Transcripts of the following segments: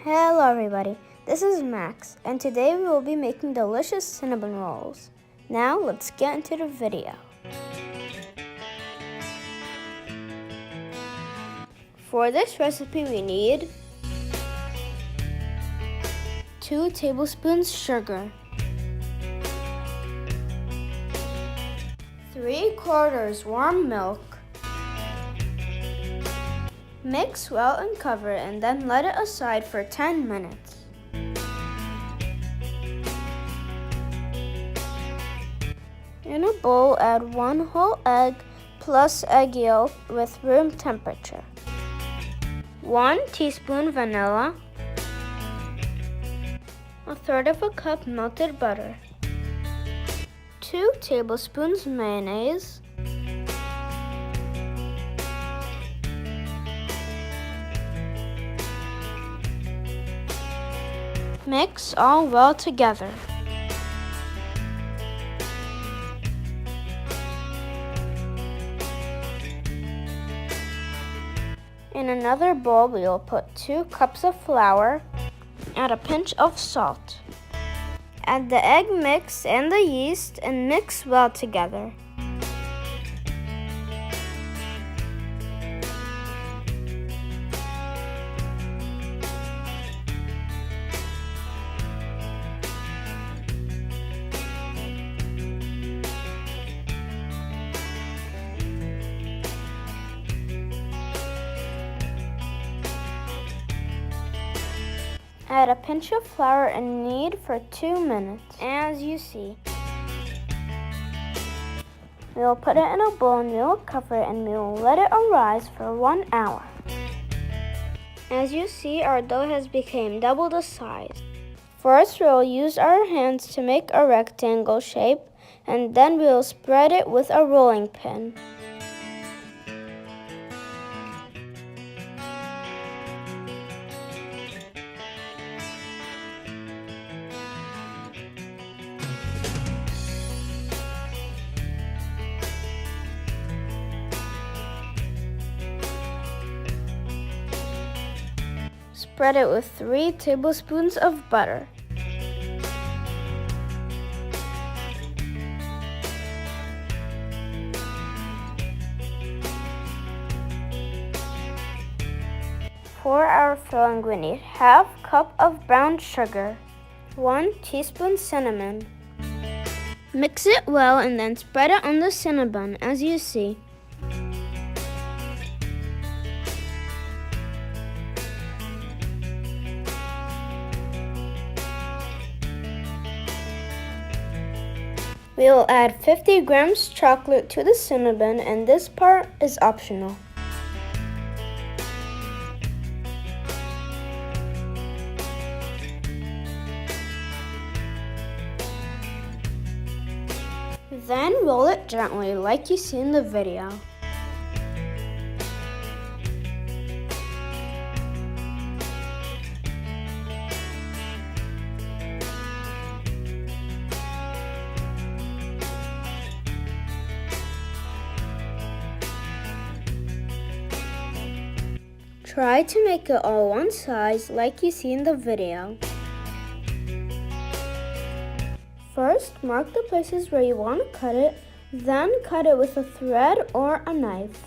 Hello everybody, this is Max, and today we will be making delicious cinnamon rolls. Now let's get into the video. For this recipe we need 2 tablespoons sugar, 3/4 warm milk. Mix well and cover it and then let it aside for 10 minutes. In a bowl, add 1 whole egg plus egg yolk with room temperature, 1 teaspoon vanilla, 1/3 cup melted butter, 2 tablespoons mayonnaise, mix all well together. In another bowl, we will put 2 cups of flour, add a pinch of salt. Add the egg mix and the yeast and mix well together. Add a pinch of flour and knead for 2 minutes, as you see. We will put it in a bowl and we will cover it and we will let it arise for 1 hour. As you see, our dough has become double the size. First, we will use our hands to make a rectangle shape, and then we will spread it with a rolling pin. Spread it with 3 tablespoons of butter. For our filling, we need 1/2 cup of brown sugar, 1 teaspoon cinnamon. Mix it well and then spread it on the cinnamon, as you see. We will add 50 grams chocolate to the cinnamon, and this part is optional. Then roll it gently like you see in the video. Try to make it all one size like you see in the video. First, mark the places where you want to cut it, then cut it with a thread or a knife.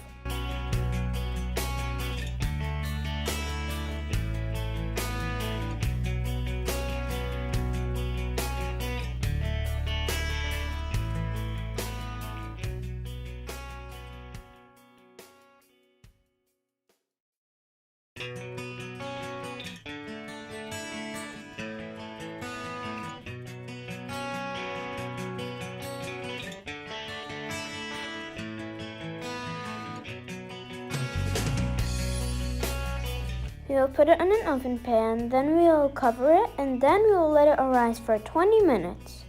We will put it in an oven pan, then we will cover it, and then we will let it arise for 20 minutes.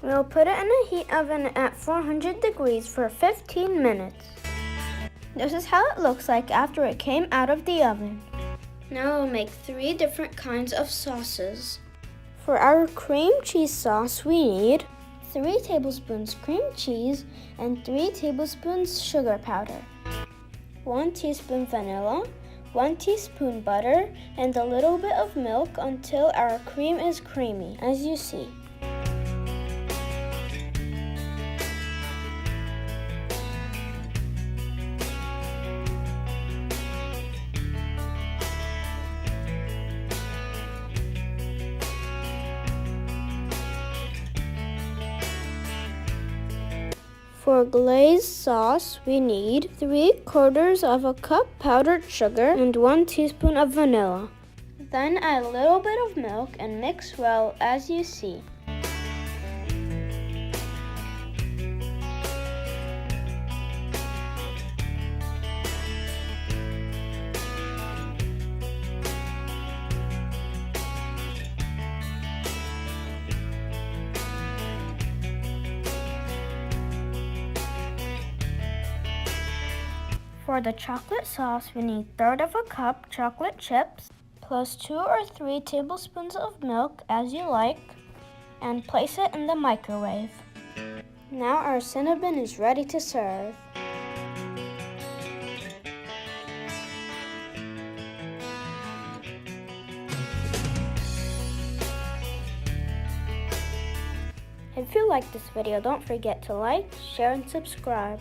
We'll put it in a heat oven at 400 degrees for 15 minutes. This is how it looks like after it came out of the oven. Now we'll make 3 different kinds of sauces. For our cream cheese sauce, we need 3 tablespoons cream cheese and 3 tablespoons sugar powder, 1 teaspoon vanilla, 1 teaspoon butter, and a little bit of milk until our cream is creamy, as you see. For glazed sauce, we need 3/4 of a cup powdered sugar and 1 teaspoon of vanilla. Then add a little bit of milk and mix well, as you see. For the chocolate sauce, we need 1/3 of a cup chocolate chips, plus 2 or 3 tablespoons of milk as you like, and place it in the microwave. Now our cinnamon is ready to serve. If you like this video, don't forget to like, share, and subscribe.